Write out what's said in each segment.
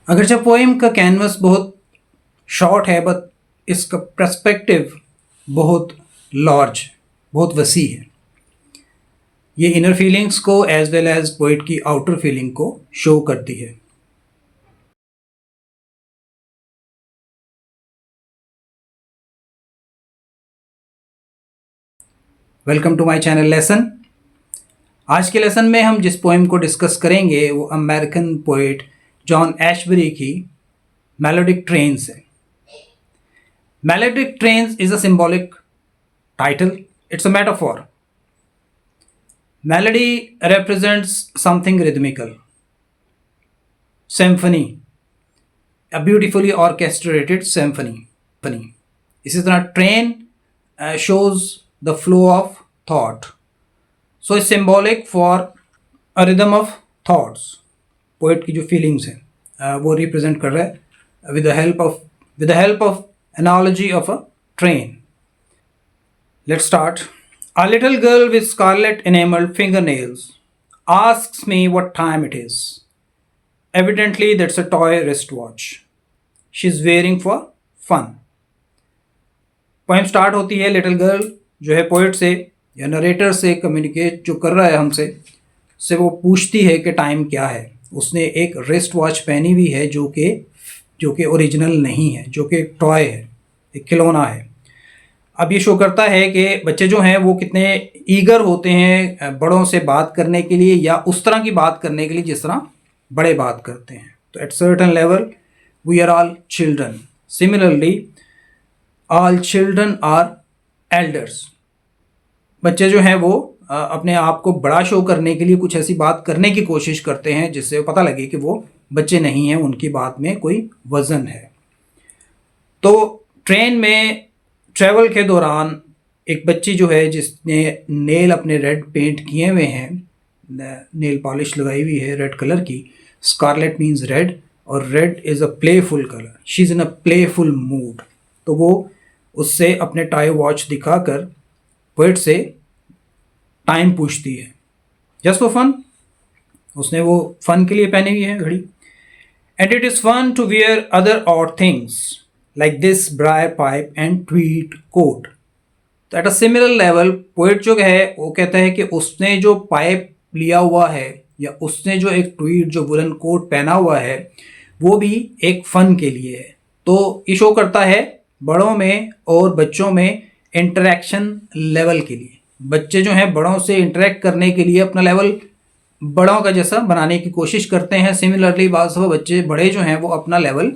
अगरचे पोएम का कैनवस बहुत शॉर्ट है बट इसका पर्सपेक्टिव बहुत लार्ज, बहुत वसी है। ये इनर फीलिंग्स को एज वेल एज पोइट की आउटर फीलिंग को शो करती है। Welcome to my channel lesson. आज के लेसन में हम जिस पोएम को डिस्कस करेंगे वो अमेरिकन पोइट जॉन एशबरी की मेलोडिक ट्रेन्स है। Melodic trains is a symbolic title, it's a metaphor. Melody represents something rhythmical. Symphony, a beautifully orchestrated symphony. इसी तरह train shows the flow of thought. So it's symbolic for a rhythm of thoughts. Poet की जो feelings हैं वो represent कर रहा है with the help of analogy of a train. Let's start. A little girl with scarlet enameled fingernails asks me what time it is. Evidently, that's a toy wristwatch she's wearing for fun. Poem start होती है little girl जो है poet से या narrator से communicate जो कर रहा है हमसे, से वो पूछती है कि टाइम क्या है। उसने एक रिस्ट वॉच पहनी हुई है जो कि ओरिजिनल नहीं है, जो कि एक टॉय है, एक खिलौना है। अब ये शो करता है कि बच्चे जो हैं वो कितने ईगर होते हैं बड़ों से बात करने के लिए या उस तरह की बात करने के लिए जिस तरह बड़े बात करते हैं। तो at certain level we are all children, similarly all children are elders. बच्चे जो हैं वो अपने आप को बड़ा शो करने के लिए कुछ ऐसी बात करने की कोशिश करते हैं जिससे पता लगे कि वो बच्चे नहीं हैं, उनकी बात में कोई वज़न है। तो ट्रेन में ट्रैवल के दौरान एक बच्ची जो है जिसने नेल अपने रेड पेंट किए हुए हैं, नेल पॉलिश लगाई हुई है रेड कलर की। स्कारलेट मीन्स रेड और red is a playful colour, she is in a playful mood. तो वो उससे अपने टाई वॉच दिखाकर पोइट से टाइम पूछती है जस्ट फॉर फन। उसने वो फन के लिए पहनी हुई है घड़ी। And it is fun to wear other odd things like this briar pipe and tweed coat. तो at a similar level poet जो है वो कहता है कि उसने जो पाइप लिया हुआ है या उसने जो एक ट्वीड जो वुलन कोट पहना हुआ है वो भी एक फ़न के लिए है। तो ये शो करता है बड़ों में और बच्चों में इंटरेक्शन लेवल के लिए। बच्चे जो हैं बड़ों से इंटरेक्ट करने के लिए अपना लेवल बड़ों का जैसा बनाने की कोशिश करते हैं। सिमिलरली बाज़ बच्चे बड़े जो हैं वो अपना लेवल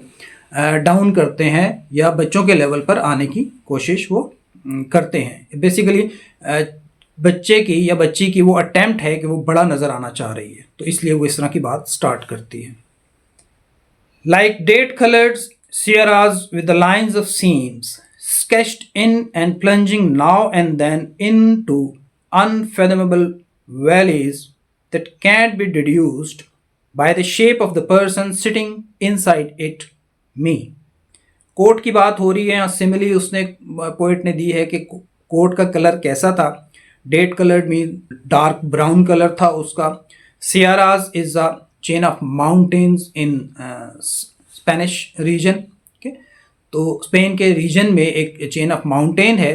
डाउन करते हैं या बच्चों के लेवल पर आने की कोशिश वो करते हैं। बेसिकली बच्चे की या बच्ची की वो अटेम्प्ट है कि वो बड़ा नज़र आना चाह रही है, तो इसलिए वो इस तरह की बात स्टार्ट करती है। Like date coloured sierras with the lines of seams sketched in and plunging now and then into unfathomable valleys that can't be deduced by the shape of the person sitting inside it. मी coat की बात हो रही है यहाँ। Simile उसने poet ने दी है कि कोट का कलर कैसा था। Date coloured mean dark brown colour था उसका। Sierras is a chain of mountains in Spanish region. तो स्पेन के रीजन में एक चेन ऑफ माउंटेन है।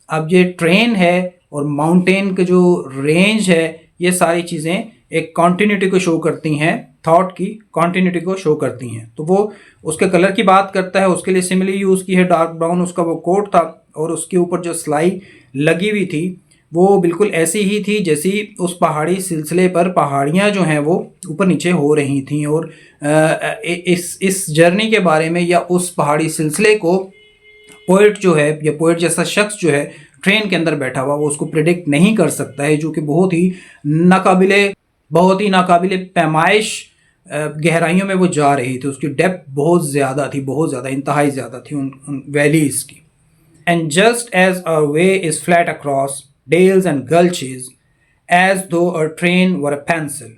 अब ये ट्रेन है और माउंटेन का जो रेंज है ये सारी चीज़ें एक कॉन्टिन्यूटी को शो करती हैं, थॉट की कॉन्टिन्यूटी को शो करती हैं। तो वो उसके कलर की बात करता है, उसके लिए सिमिली यूज़ की है डार्क ब्राउन। उसका वो कोट था और उसके ऊपर जो सिलाई लगी हुई थी वो बिल्कुल ऐसी ही थी जैसी उस पहाड़ी सिलसिले पर पहाड़ियाँ जो हैं वो ऊपर नीचे हो रही थी। और इस जर्नी के बारे में या उस पहाड़ी सिलसिले को पोइट जो है या पोइट जैसा शख्स जो है ट्रेन के अंदर बैठा हुआ वो उसको प्रिडिक्ट नहीं कर सकता है, जो कि बहुत ही नाकाबिले पैमाइश गहराइयों में वो जा रही थी। उसकी डेप्थ बहुत ज़्यादा थी, बहुत ज़्यादा, इंतहाई ज़्यादा थी उन वैलीज़ की। And just as a way is flat across dales and gulches as though a train were a pencil.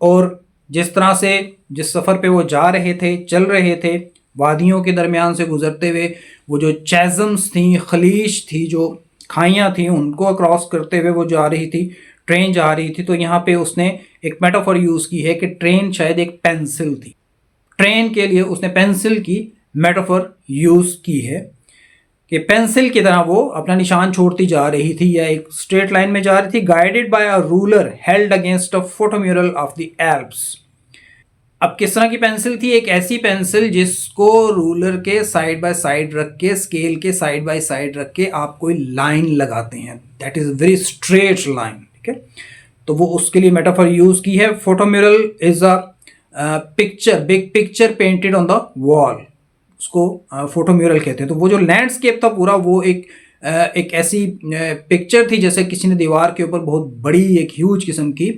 और जिस तरह से जिस सफ़र पे वो जा रहे थे, चल रहे थे, वादियों के दरमियान से गुजरते हुए वो जो चैज़म्स थी, खलीज थी, जो खाइयाँ थी, उनको क्रॉस करते हुए वो जा रही थी, ट्रेन जा रही थी। तो यहाँ पे उसने एक मेटाफर यूज़ की है कि ट्रेन शायद एक पेंसिल थी। ट्रेन के लिए उसने पेंसिल की मेटाफर यूज़ की है कि पेंसिल की तरह वो अपना निशान छोड़ती जा रही थी या एक स्ट्रेट लाइन में जा रही थी, guided by a ruler held against a photomural of the Alps. अब किस तरह की पेंसिल थी? एक ऐसी पेंसिल जिसको रूलर के साइड बाय साइड रख के, स्केल के साइड बाय साइड रख के आप कोई लाइन लगाते हैं, that is very straight line, ठीक है। तो वो उसके लिए मेटाफर यूज की है। Photomural is a picture, big picture painted on the wall, उसको फोटोम्यूरल कहते हैं। तो वो जो लैंडस्केप था पूरा, वो एक ऐसी पिक्चर थी जैसे किसी ने दीवार के ऊपर बहुत बड़ी एक ह्यूज किस्म की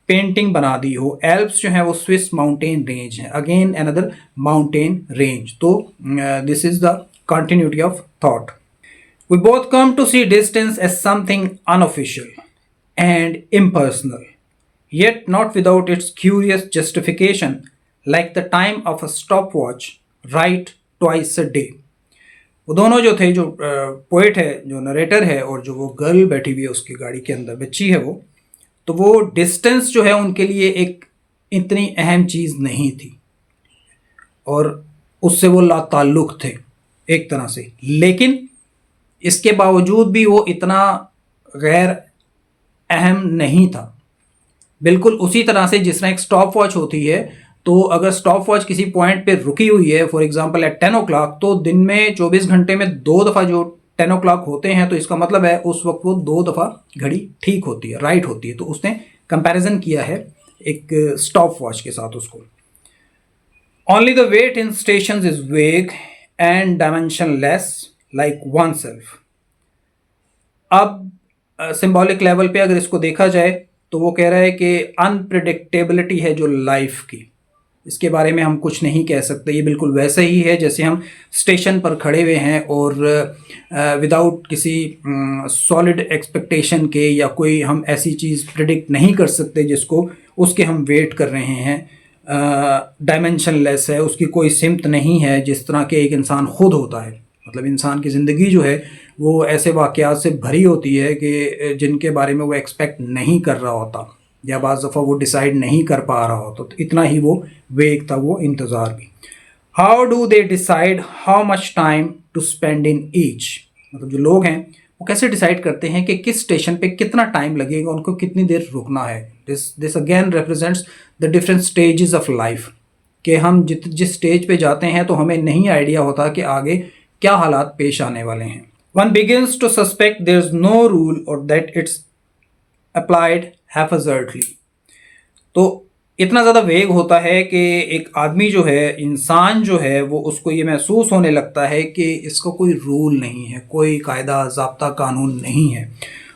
पेंटिंग बना दी हो। एल्प्स जो है वो स्विस माउंटेन रेंज है, अगेन अनदर माउंटेन रेंज। तो this is the continuity of thought. We both come to see distance as something unofficial and impersonal, yet not without its curious justification, like the time of a stopwatch, right twice a day। वो दोनों जो थे, जो poet है, जो narrator है, और जो वो गर्ल बैठी हुई है उसकी गाड़ी के अंदर, बच्ची है वो, तो वो डिस्टेंस जो है उनके लिए एक इतनी अहम चीज़ नहीं थी और उससे वो लाताल्लुक़ थे एक तरह से, लेकिन इसके बावजूद भी वो इतना गैर अहम नहीं था। बिल्कुल उसी तरह से जिस तरह एक स्टॉप वॉच होती है, तो अगर स्टॉप वॉच किसी पॉइंट पे रुकी हुई है, फॉर एग्जांपल एट 10 o'clock, तो दिन में 24 घंटे में 2 दफ़ा जो 10 o'clock होते हैं, तो इसका मतलब है उस वक्त वो 2 दफ़ा घड़ी ठीक होती है, राइट होती है। तो उसने कंपैरिजन किया है एक स्टॉप वॉच के साथ उसको। Only the wait in station is vague and dimensionless like one self. अब सिंबॉलिक लेवल पे अगर इसको देखा जाए तो वो कह रहा है कि अनप्रिडिक्टेबिलिटी है जो लाइफ की, इसके बारे में हम कुछ नहीं कह सकते। ये बिल्कुल वैसे ही है जैसे हम स्टेशन पर खड़े हुए हैं और विदाउट किसी सॉलिड एक्सपेक्टेशन के, या कोई हम ऐसी चीज़ प्रिडिक्ट नहीं कर सकते जिसको उसके हम वेट कर रहे हैं। डायमेंशनलेस है, उसकी कोई सिमत नहीं है जिस तरह के एक इंसान खुद होता है। मतलब इंसान की ज़िंदगी जो है वो ऐसे वाक़यात से भरी होती है कि जिनके बारे में वो एक्सपेक्ट नहीं कर रहा होता, या बाज़ दफ़ा वो डिसाइड नहीं कर पा रहा होता। तो इतना ही वो वेग था, वो इंतज़ार भी। How do they decide how much time to spend in each. मतलब जो लोग हैं वो कैसे डिसाइड करते हैं कि किस स्टेशन पे कितना टाइम लगेगा, उनको कितनी देर रुकना है। This again represents the different stages of life, कि हम जिस स्टेज पे जाते हैं तो हमें नहीं आइडिया होता कि आगे क्या हालात पेश आने वाले हैं। One begins to suspect there is no rule or that it's applied haphazardly. तो इतना ज़्यादा वेग होता है कि एक आदमी जो है, इंसान जो है, वो उसको ये महसूस होने लगता है कि इसका कोई रूल नहीं है, कोई कायदा ज़ाब्ता कानून नहीं है,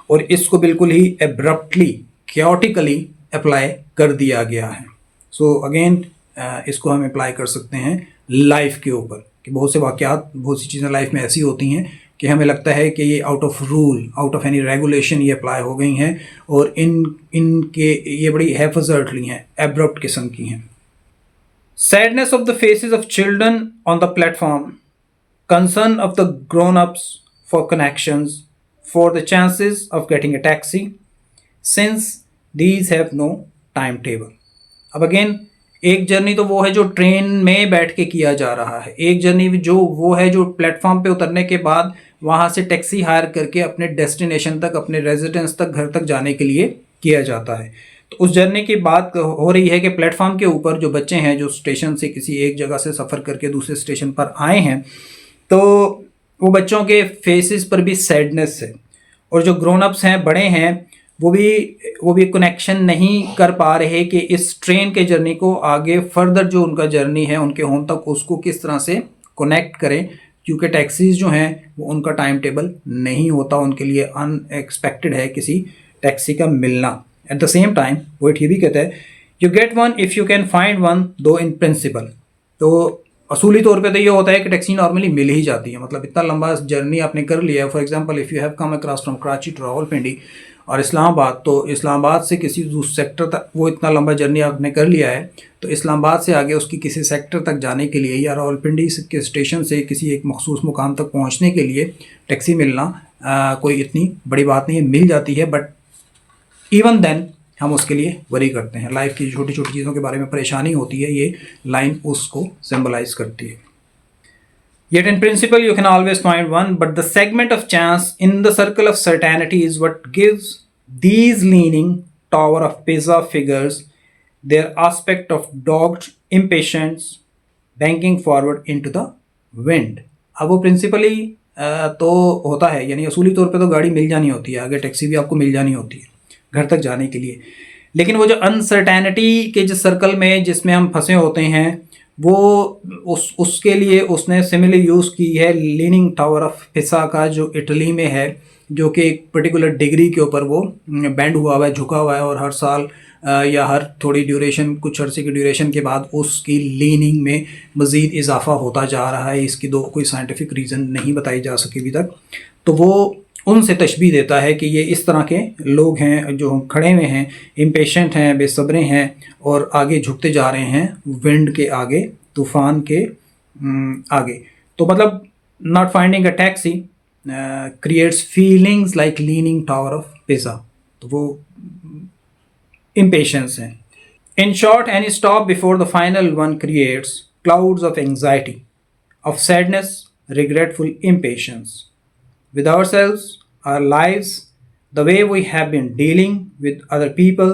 और इसको बिल्कुल ही एब्रप्टली, क्योटिकली अप्लाई कर दिया गया है। सो अगेन इसको हम अप्लाई कर सकते हैं लाइफ के ऊपर, कि बहुत से वाक़यात, बहुत सी चीज़ें लाइफ में ऐसी होती हैं कि हमें लगता है कि ये out of rule, out of any regulation ये अप्लाई हो गई हैं, और इनके ये बड़ी हैफजर्टली हैं, एब्रप्ट किस्म की हैं। Sadness of the faces of children on the platform, concern of the grown ups for connections, for the chances of getting a taxi, since these have no time table. अब अगेन एक जर्नी तो वो है जो ट्रेन में बैठ के किया जा रहा है, एक जर्नी जो वो है जो प्लेटफॉर्म पे उतरने के बाद वहाँ से टैक्सी हायर करके अपने डेस्टिनेशन तक, अपने रेजिडेंस तक, घर तक जाने के लिए किया जाता है। तो उस जर्नी की बात हो रही है कि प्लेटफॉर्म के ऊपर जो बच्चे हैं, जो स्टेशन से किसी एक जगह से सफ़र करके दूसरे स्टेशन पर आए हैं, तो वो बच्चों के फेसेस पर भी सैडनेस है, और जो ग्रोन अप्स हैं, बड़े हैं, वो भी कनेक्शन नहीं कर पा रहे कि इस ट्रेन के जर्नी को आगे फर्दर जो उनका जर्नी है उनके होम तक, उसको किस तरह से कनेक्ट करें, क्योंकि टैक्सीज़ जो हैं वो उनका टाइम टेबल नहीं होता, उनके लिए अनएक्सपेक्टेड है किसी टैक्सी का मिलना। At the same time poet ये भी कहता है, you get one if you can find one दो इन प्रिंसिपल। तो असूली तौर पे तो ये होता है कि टैक्सी नॉर्मली मिल ही जाती है, मतलब इतना लंबा जर्नी आपने कर लिया है। For example if you have come across from Karachi to Rawalpindi और इस्लामाबाद, तो इस्लामाबाद से किसी दूसरे सेक्टर तक वो इतना लंबा जर्नी आपने कर लिया है, तो इस्लामाबाद से आगे उसकी किसी सेक्टर तक जाने के लिए, या रावलपिंडी के स्टेशन से किसी एक मखसूस मुकाम तक पहुँचने के लिए टैक्सी मिलना कोई इतनी बड़ी बात नहीं है, मिल जाती है। बट इवन देन हम उसके लिए वरी करते हैं। लाइफ की छोटी छोटी चीज़ों के बारे में परेशानी होती है, ये लाइन उसको सिंबलाइज करती है। Yet in principle you can always find one, but the segment of chance in the circle of certainty is what gives these leaning tower of Pisa figures their aspect of dogged impatience banking forward into the wind। अब वो principally तो होता है, यानी असूली तौर पे तो गाड़ी मिल जानी होती है, आगे टैक्सी भी आपको मिल जानी होती है घर तक जाने के लिए, लेकिन वो जो अनसर्टेनिटी के जिस सर्कल में जिसमें हम फंसे होते हैं, वो उसके लिए उसने सिमिलर यूज़ की है लीनिंग टावर ऑफ पिसा का, जो इटली में है, जो कि एक पर्टिकुलर डिग्री के ऊपर वो बैंड हुआ हुआ है, झुका हुआ है, और हर साल या हर थोड़ी ड्यूरेशन, कुछ अर्से की ड्यूरेशन के बाद उसकी लीनिंग में मज़ीद इजाफा होता जा रहा है। इसकी दो कोई साइंटिफिक रीज़न नहीं बताई जा सकी अभी तक। तो वो उनसे तशबीह देता है कि ये इस तरह के लोग हैं जो हम खड़े हुए हैं, इम्पेशेंट हैं, बेसब्रे हैं, और आगे झुकते जा रहे हैं विंड के आगे, तूफ़ान के आगे। तो मतलब not finding a taxi creates feelings like leaning tower of पिसा। तो वो impatience है। In short, any stop before the final one creates clouds of anxiety, of sadness, regretful impatience with ourselves, our lives, the way we have been dealing with other people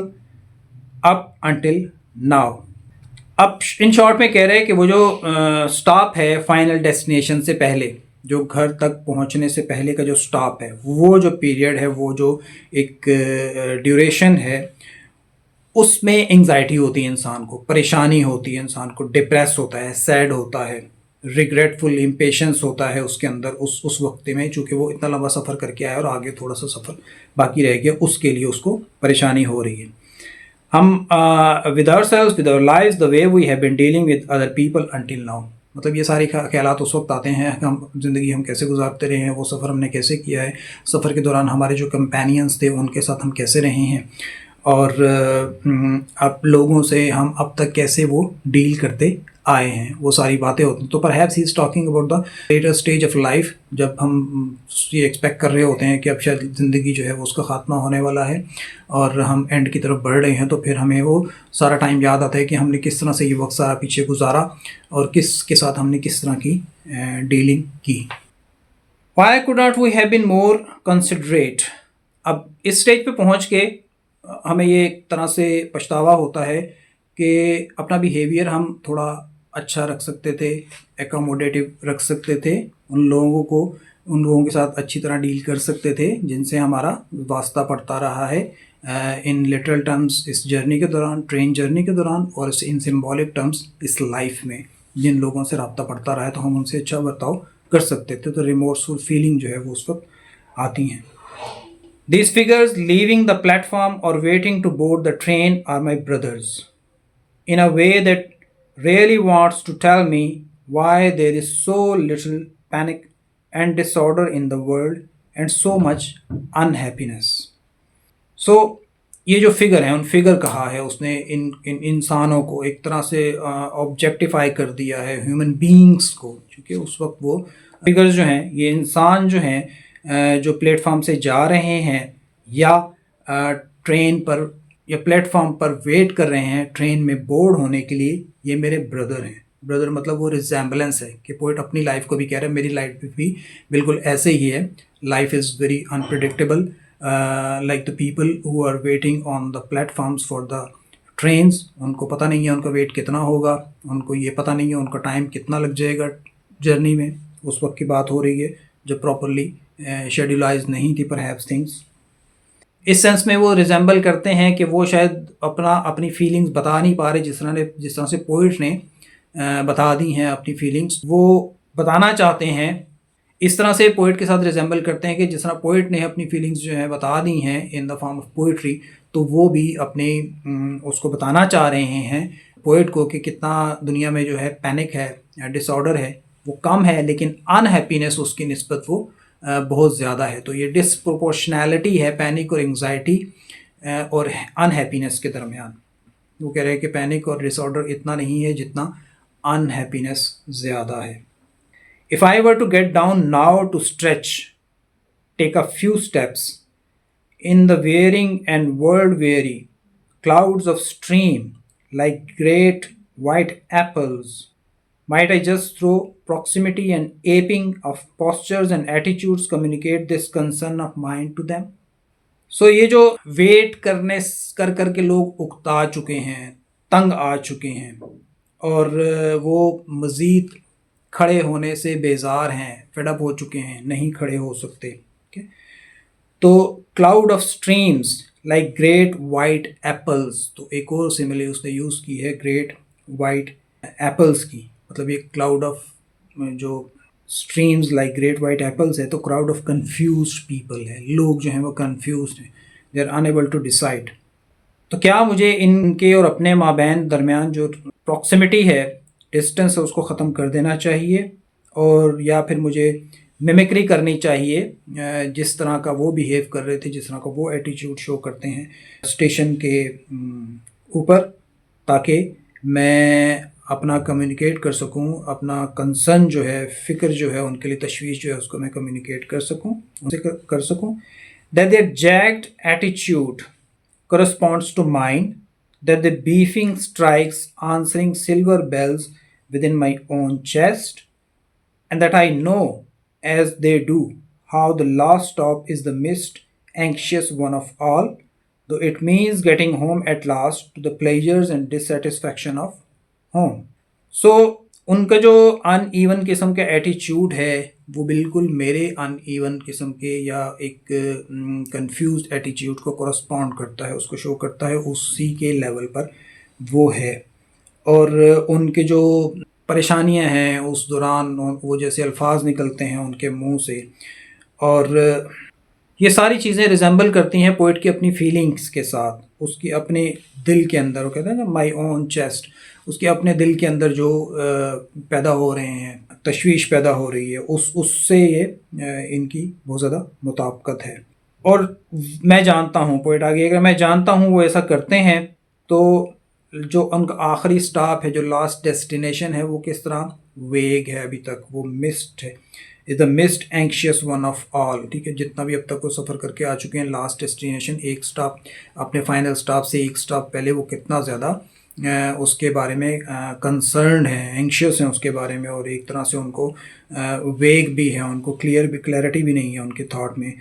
up until now। अब in short में कह रहे हैं कि वो जो stop है final destination से पहले, जो घर तक पहुंचने से पहले का जो स्टॉप है, वो जो पीरियड है, वो जो एक ड्यूरेशन है, उसमें एंग्जाइटी होती है इंसान को, परेशानी होती है इंसान को, डिप्रेस होता है, सैड होता है, रिग्रेटफुल इम्पेशेंस होता है उसके अंदर उस वक्त में, चूँकि वो इतना लंबा सफ़र करके आया और आगे थोड़ा सा सफ़र बाकी रह गया, उसके लिए उसको परेशानी हो रही है। हम with ourselves, with our lives, the way we have been dealing with other people until now. मतलब ये सारे ख्यालात उस वक्त आते हैं कि हम ज़िंदगी हम कैसे गुजारते रहे हैं, वो सफ़र हमने कैसे किया है, सफ़र के दौरान हमारे जो कंपेनियंस थे उनके साथ हम कैसे रहे हैं, और अब लोगों से हम अब तक कैसे वो डील करते आए हैं, वो सारी बातें होती हैं। तो perhaps he is talking about the later stage of life, जब हम ये एक्सपेक्ट कर रहे होते हैं कि अब शायद ज़िंदगी जो है वो उसका ख़ात्मा होने वाला है और हम एंड की तरफ बढ़ रहे हैं। तो फिर हमें वो सारा टाइम याद आता है कि हमने किस तरह से ये वक्त सारा पीछे गुजारा और किसके साथ हमने किस तरह की डीलिंग की। Why could not we have been more considerate? अब इस स्टेज पे पहुंच के हमें ये एक तरह से पछतावा होता है कि अपना बिहेवियर हम थोड़ा अच्छा रख सकते थे, एकोमोडेटिव रख सकते थे, उन लोगों के साथ अच्छी तरह डील कर सकते थे जिनसे हमारा वास्ता पड़ता रहा है इन लिटरल टर्म्स इस जर्नी के दौरान, ट्रेन जर्नी के दौरान, और इन सिम्बॉलिक टर्म्स इस लाइफ में जिन लोगों से रब्ता पड़ता रहा है, तो हम उनसे अच्छा बर्ताव कर सकते थे। तो रिमोर्सफुल फीलिंग जो है वो उस वक्त आती हैं। These figures leaving the platform or waiting to board the train are my brothers, in a way that really wants to tell me why there is so little panic and disorder in the world and so much unhappiness. So ये जो figure है, उन figure कहा है उसने इन इंसानों को एक तरह से ऑब्जेक्टिफाई कर दिया है, ह्यूमन बीइंग्स को, क्योंकि उस वक्त वो फिगर्स जो हैं, ये इंसान जो हैं जो प्लेटफॉर्म से जा रहे हैं या ट्रेन पर या प्लेटफॉर्म पर वेट कर रहे हैं ट्रेन में बोर्ड होने के लिए, ये मेरे ब्रदर हैं। ब्रदर मतलब वो रिजेंबलेंस है कि पोइट अपनी लाइफ को भी कह रहे हैं, मेरी लाइफ भी बिल्कुल ऐसे ही है। Life is very unpredictable, like the people who are waiting on the platforms for the trains, उनको पता नहीं है उनका वेट कितना होगा, उनको ये पता नहीं है उनका टाइम कितना लग जाएगा जर्नी में। उस वक्त की बात हो रही है जब प्रॉपरली शेड्यूलाइज नहीं थी परहैप्स थिंग्स। इस सेंस में वो रिजेंबल करते हैं कि वो शायद अपनी फीलिंग्स बता नहीं पा रहे, जिस तरह से पोइट ने बता दी हैं अपनी फीलिंग्स, वो बताना चाहते हैं। इस तरह से पोइट के साथ रिजेंबल करते हैं कि जिस तरह पोइट ने अपनी फीलिंग्स जो है बता दी हैं in the form of poetry, तो वो भी अपने उसको बताना चाह रहे हैं पोइट को कि कितना दुनिया में जो है पैनिक है या डिसऑर्डर है वो कम है, लेकिन अनहैप्पीनेस उसकी निस्बत वो बहुत ज़्यादा है। तो ये डिसप्रोपोर्शनैलिटी है पैनिक और एंग्जाइटी और अनहैप्पीनेस के दरमियान। वो कह रहे हैं कि पैनिक और डिसऑर्डर इतना नहीं है जितना अनहैप्पीनेस ज़्यादा है। If I were to get down now to stretch, take a few steps in the wearing and world very, clouds of stream like great white apples. Might I just throw proximity and aping of postures and attitudes communicate this concern of mine to them? सो ये जो wait करने कर कर के लोग उकता चुके हैं, तंग आ चुके हैं और वो मज़ीद खड़े होने से बेजार हैं, फेडअप हो चुके हैं, नहीं खड़े हो सकते। okay? तो cloud of streams like great white apples, तो एक और सिमिलर उसने यूज़ की है ग्रेट वाइट एप्पल्स की, मतलब ये क्लाउड ऑफ जो streams like great white apples है तो क्राउड ऑफ कंफ्यूज्ड पीपल है, लोग जो हैं वो कंफ्यूज्ड हैं, they are unable to decide. तो क्या मुझे इनके और अपने माबैन दरमियान जो प्रॉक्सिमिटी है, डिस्टेंस है, उसको ख़त्म कर देना चाहिए और या फिर मुझे मिमिक्री करनी चाहिए जिस तरह का वो बिहेव कर रहे थे, जिस तरह का वो एटीट्यूड शो करते हैं स्टेशन के ऊपर, ताकि मैं अपना कम्युनिकेट कर सकूं, अपना कंसर्न जो है, फ़िक्र जो है, उनके लिए तशवीश जो है उसको मैं कम्युनिकेट कर सकूं, उनसे कर सकूं। That their jagged attitude corresponds to mine, that the beefing strikes answering silver bells within my own chest, and that I know, as they do, how the last stop is the most anxious one of all, though it means getting home at last to the pleasures and dissatisfaction of home. So उनका जो uneven किस्म का attitude है वो बिल्कुल मेरे uneven किस्म के या एक कंफ्यूज्ड एटीट्यूड को कोरस्पॉन्ड करता है, उसको शो करता है, उसी के लेवल पर वो है। और उनके जो परेशानियां हैं उस दौरान, वो जैसे अल्फाज निकलते हैं उनके मुंह से, और ये सारी चीज़ें रिजेंबल करती हैं पोइट की अपनी फीलिंग्स के साथ, उसकी अपने दिल के अंदर, वो कहते हैं ना माई ओन चेस्ट, उसके अपने दिल के अंदर जो पैदा हो रहे हैं, तशवीश पैदा हो रही है, उससे ये इनकी बहुत ज़्यादा मुताबिकत है। और मैं जानता हूँ, पोइट आगे अगर मैं जानता हूँ वो ऐसा करते हैं तो जो उनका आखिरी स्टॉप है, जो लास्ट डेस्टिनेशन है, वो किस तरह वेग है, अभी तक वो मिस्ट है, is the mist anxious one of all. ठीक है, जितना भी अब तक वो सफ़र करके आ चुके हैं, लास्ट डेस्टिनेशन, एक स्टॉप अपने फाइनल स्टॉप से एक स्टॉप पहले वो कितना ज़्यादा उसके बारे में कंसर्न है, एंक्शियस हैं उसके बारे में, और एक तरह से उनको वेग भी है, उनको क्लैरिटी भी नहीं है उनके थॉट में।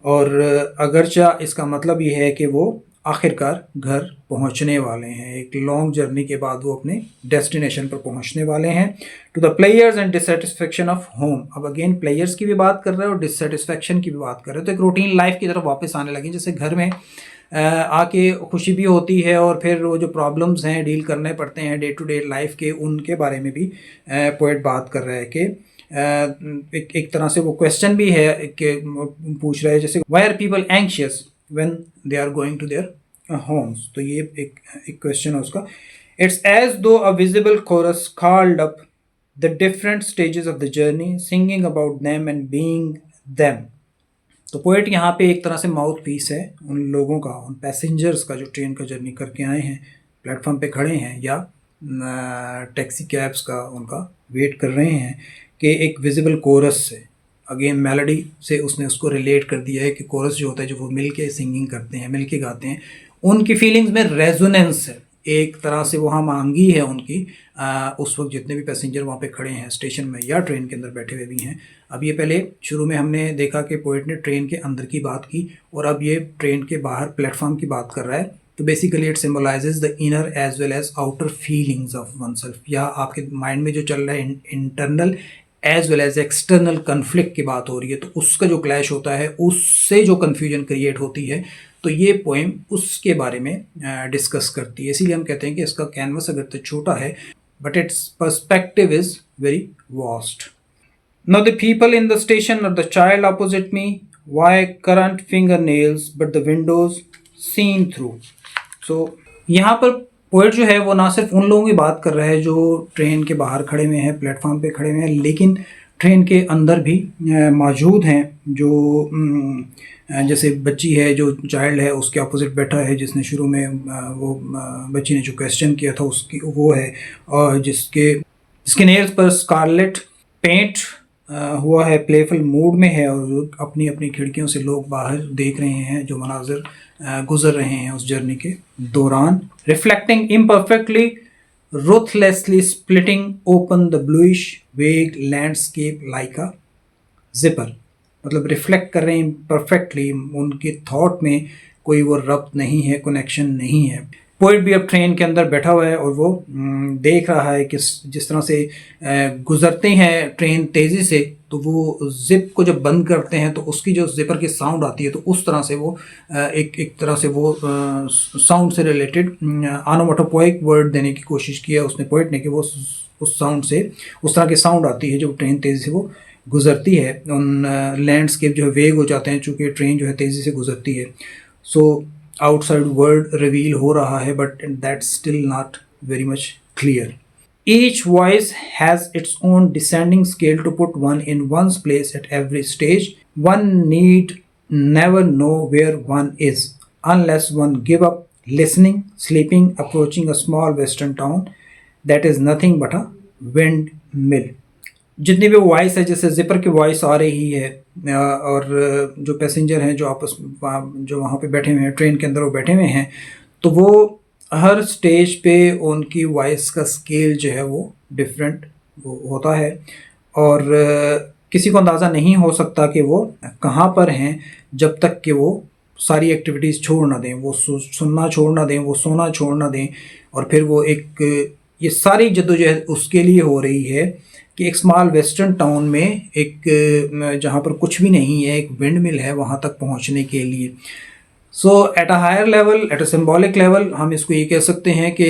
और अगरचा इसका मतलब ये है कि वो आखिरकार घर पहुंचने वाले हैं, एक लॉन्ग जर्नी के बाद वो अपने डेस्टिनेशन पर पहुंचने वाले हैं। To the players and dissatisfaction of home, अब अगेन प्लेयर्स की भी बात कर रहे हैं और डिससेटिस्फेक्शन की भी बात कर रहे हैं, तो एक रूटीन लाइफ की तरफ वापस आने लगे, जैसे घर में आके खुशी भी होती है और फिर वो जो प्रॉब्लम्स हैं डील करने पड़ते हैं डे टू डे लाइफ के, उनके बारे में भी पोएट बात कर रहा है कि एक तरह से वो क्वेश्चन भी है कि पूछ रहे हैं, जैसे why are people anxious when they are going to their homes, तो ये एक क्वेश्चन है उसका। It's as though a visible chorus called up the different stages of the journey, singing about them and being them. तो poet यहाँ पे एक तरह से माउथ पीस है उन लोगों का, उन पैसेंजर्स का जो ट्रेन का जर्नी करके आए हैं, प्लेटफॉर्म पे खड़े हैं या टैक्सी कैब्स का उनका वेट कर रहे हैं, कि एक विजिबल कोरस से, अगेन मेलोडी से उसने उसको रिलेट कर दिया है कि कोरस जो होता है, जो वो मिल के सिंगिंग करते हैं, मिल के गाते हैं, उनकी फीलिंग्स में रेजोनेंस है, एक तरह से वहाँ मांगी है उनकी, उस वक्त जितने भी पैसेंजर वहाँ पे खड़े हैं स्टेशन में या ट्रेन के अंदर बैठे हुए भी हैं। अब ये पहले शुरू में हमने देखा कि पोएट ने ट्रेन के अंदर की बात की, और अब ये ट्रेन के बाहर प्लेटफॉर्म की बात कर रहा है। तो basically it symbolises the inner as well as outer feelings of one self, या आपके माइंड में जो चल रहा है internal as well as external conflict की बात हो रही है, तो उसका जो क्लैश होता है, उससे जो कन्फ्यूजन क्रिएट होती है, तो ये पोएम उसके बारे में डिस्कस करती है। इसीलिए हम कहते हैं कि इसका कैनवस अगर तो छोटा है, but it's perspective is very vast. Now the people in the station are the child opposite me, why current fingernails but the windows seen through. So यहाँ पर पोएट जो है वो ना सिर्फ उन लोगों की बात कर रहा है जो ट्रेन के बाहर खड़े हुए हैं, प्लेटफॉर्म पे खड़े हुए हैं, लेकिन ट्रेन के अंदर भी मौजूद हैं, जो जैसे बच्ची है, जो चाइल्ड है, उसके अपोजिट बैठा है, जिसने शुरू में वो बच्ची ने जो क्वेश्चन किया था उसकी वो है, और जिसके नेल्स पर स्कारलेट पेंट हुआ है, प्लेफुल मूड में है और अपनी अपनी खिड़कियों से लोग बाहर देख रहे हैं जो मनाजिर गुजर रहे हैं उस जर्नी के दौरान. Reflecting imperfectly, ruthlessly splitting open the bluish vague landscape like a zipper. मतलब रिफ्लेक्ट कर रहे हैं परफेक्टली, उनके थॉट में कोई वो रब्त नहीं है, कनेक्शन नहीं है. पोइट भी अब ट्रेन के अंदर बैठा हुआ है और वो देख रहा है कि जिस तरह से गुजरते हैं ट्रेन तेज़ी से, तो वो जिप को जब बंद करते हैं तो उसकी जो जिपर की साउंड आती है, तो उस तरह से वो एक तरह से वो साउंड से रिलेटेड ऑनोमेटोपोइक वर्ड देने की कोशिश की है उसने, पोइट ने, कि वो उस साउंड से उस तरह की साउंड आती है जब ट्रेन तेज़ी से वो गुजरती है. उन लैंडस्केप जो है वेग हो जाते हैं चूँकि ट्रेन जो है तेज़ी से गुजरती है. सो आउटसाइड वर्ड रिवील हो रहा है, but that's still not very much clear. Each voice has its own descending scale to put one in one's place at every stage. One need never know where one is unless one give up listening, sleeping, approaching a small western town that is nothing but a windmill. जितनी भी voice है, जैसे zipper की voice आ रही है और जो passenger हैं जो आपस जो वहाँ पे बैठे हुए हैं ट्रेन के अंदर वो बैठे हुए हैं, तो वो हर स्टेज पे उनकी वॉइस का स्केल जो है वो डिफरेंट वो होता है और किसी को अंदाज़ा नहीं हो सकता कि वो कहाँ पर हैं जब तक कि वो सारी एक्टिविटीज़ छोड़ ना दें, वो सुनना छोड़ ना दें, वो सोना छोड़ ना दें. और फिर वो एक ये सारी जद्दोजहद उसके लिए हो रही है कि एक स्मॉल वेस्टर्न टाउन में एक जहाँ पर कुछ भी नहीं है, एक विंड मिल है, वहाँ तक पहुँचने के लिए. So at a higher level, at a symbolic level, हम इसको ये कह सकते हैं कि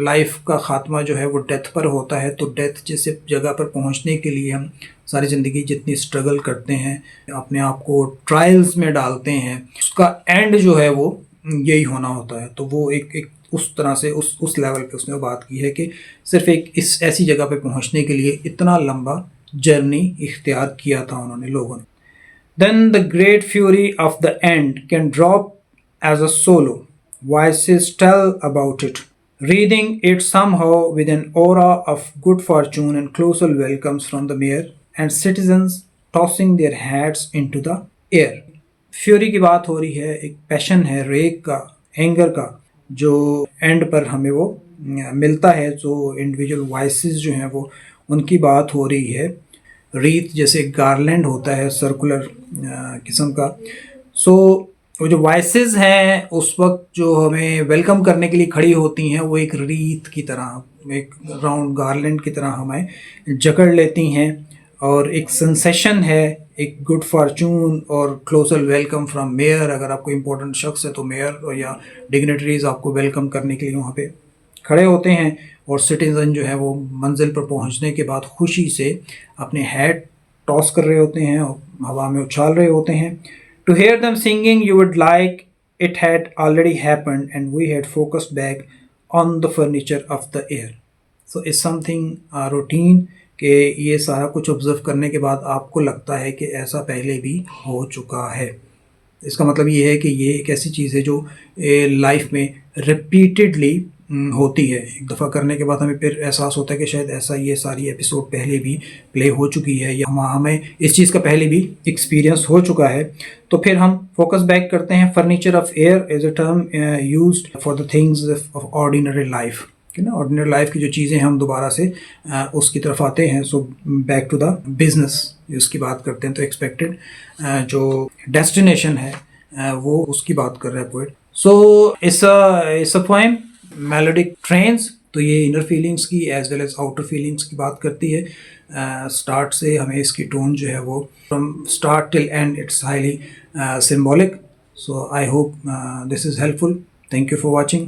लाइफ का ख़ात्मा जो है वो डेथ पर होता है. तो डेथ जैसे जगह पर पहुँचने के लिए हम सारी ज़िंदगी जितनी स्ट्रगल करते हैं, अपने आप को ट्रायल्स में डालते हैं, उसका एंड जो है वो यही होना होता है. तो वो एक उस तरह से उस लेवल पे उसने बात की है कि सिर्फ एक इस ऐसी जगह पे पहुंचने के लिए इतना लंबा जर्नी इख्तियार किया था उन्होंने लोगों ने. Then the great fury of the end can drop as a solo. Voices tell about it, wreathing it somehow with an aura of good fortune and closer welcomes from the mayor and citizens tossing their hats into the air. Fury की बात हो रही है, एक passion है, रेग का, anger का, जो एंड पर हमें वो मिलता है. जो इंडिविजुअल वॉइसेस जो हैं वो उनकी बात हो रही है. रीत जैसे गार्लैंड होता है सर्कुलर किस्म का. सो वो जो वॉइसेस हैं उस वक्त जो हमें वेलकम करने के लिए खड़ी होती हैं, वो एक रीत की तरह, एक राउंड गार्लैंड की तरह हमें जकड़ लेती हैं. और एक सेंसेशन है, एक गुड फॉर्चून और क्लोजर वेलकम फ्रॉम मेयर. अगर आपको इम्पोर्टेंट शख्स है तो मेयर या डिग्नेटरीज आपको वेलकम करने के लिए वहाँ पे खड़े होते हैं. और सिटीज़न जो है वो मंजिल पर पहुँचने के बाद खुशी से अपने हैट टॉस कर रहे होते हैं और हवा में उछाल रहे होते हैं. To hear them singing you would like it had already happened and we had focused back on the furniture of the air. So it's something routine कि ये सारा कुछ ऑब्ज़र्व करने के बाद आपको लगता है कि ऐसा पहले भी हो चुका है. इसका मतलब ये है कि ये एक ऐसी चीज़ है जो लाइफ में रिपीटेडली होती है. एक दफ़ा करने के बाद हमें फिर एहसास होता है कि शायद ऐसा ये सारी एपिसोड पहले भी प्ले हो चुकी है या हमें इस चीज़ का पहले भी एक्सपीरियंस हो चुका है. तो फिर हम फोकस बैक करते हैं. Furniture of air is a term used for the things of ordinary life, कि ना ऑर्डिनरी लाइफ की जो चीज़ें हम दोबारा से उसकी तरफ आते हैं. So back to the business उसकी बात करते हैं. तो एक्सपेक्टेड जो डेस्टिनेशन है वो उसकी बात कर रहा है poet. So it's a poem melodic trains. तो ये इनर फीलिंग्स की as well as outer feelings की बात करती है. स्टार्ट से हमें इसकी टोन जो है वो from start till and it's highly symbolic. So I hope this is helpful. Thank you for watching.